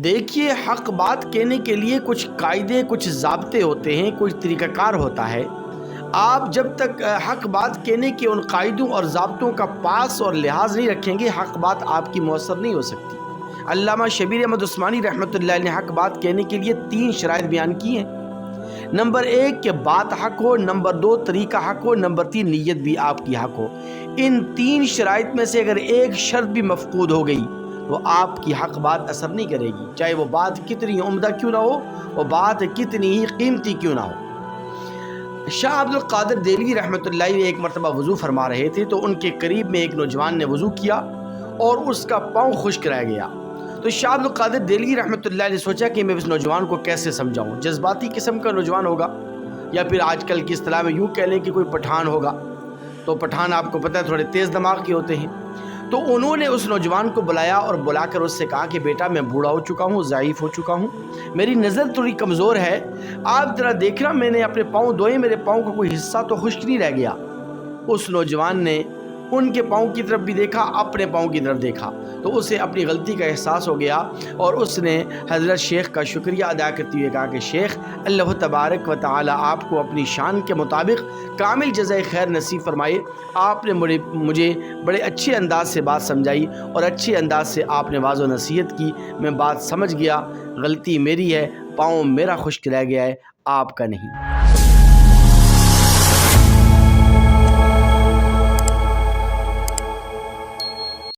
دیکھیے، حق بات کہنے کے لیے کچھ قاعدے، کچھ ضابطے ہوتے ہیں، کچھ طریقہ کار ہوتا ہے۔ آپ جب تک حق بات کہنے کے ان قاعدوں اور ضابطوں کا پاس اور لحاظ نہیں رکھیں گے، حق بات آپ کی مؤثر نہیں ہو سکتی۔ علامہ شبیر احمد عثمانی رحمۃ اللہ علیہ نے حق بات کہنے کے لیے 3 شرائط بیان کی ہیں۔ نمبر 1 کہ بات حق ہو، نمبر 2 طریقہ حق ہو، نمبر 3 نیت بھی آپ کی حق ہو۔ ان 3 شرائط میں سے اگر ایک شرط بھی مفقود ہو گئی تو آپ کی حق بات اثر نہیں کرے گی، چاہے وہ بات کتنی عمدہ کیوں نہ ہو، وہ بات کتنی ہی قیمتی کیوں نہ ہو۔ شاہ عبد القادر دہلوی رحمۃ اللہ علیہ ایک مرتبہ وضو فرما رہے تھے تو ان کے قریب میں ایک نوجوان نے وضو کیا اور اس کا پاؤں خشک رہ گیا۔ تو شاہ عبد القادر دہلوی رحمۃ اللہ علیہ نے سوچا کہ میں اس نوجوان کو کیسے سمجھاؤں، جذباتی قسم کا نوجوان ہوگا یا پھر آج کل کی اصطلاح میں یوں کہہ لیں کہ کوئی پٹھان ہوگا، تو پٹھان آپ کو پتہ ہے تھوڑے تیز دماغ کے ہوتے ہیں۔ تو انہوں نے اس نوجوان کو بلایا اور بلا کر اس سے کہا کہ بیٹا میں بوڑھا ہو چکا ہوں، ضعیف ہو چکا ہوں، میری نظر تھوڑی کمزور ہے، آپ ذرا دیکھنا میں نے اپنے پاؤں دھوئے، میرے پاؤں کا کوئی حصہ تو خشک نہیں رہ گیا۔ اس نوجوان نے ان کے پاؤں کی طرف بھی دیکھا، اپنے پاؤں کی طرف دیکھا تو اسے اپنی غلطی کا احساس ہو گیا اور اس نے حضرت شیخ کا شکریہ ادا کرتے ہوئے کہا کہ شیخ، اللہ تبارک و تعالی آپ کو اپنی شان کے مطابق کامل جزائے خیر نصیب فرمائے۔ آپ نے مجھے بڑے اچھے انداز سے بات سمجھائی اور اچھے انداز سے آپ نے واضح و نصیحت کی، میں بات سمجھ گیا، غلطی میری ہے، پاؤں میرا خشک رہ گیا ہے، آپ کا نہیں۔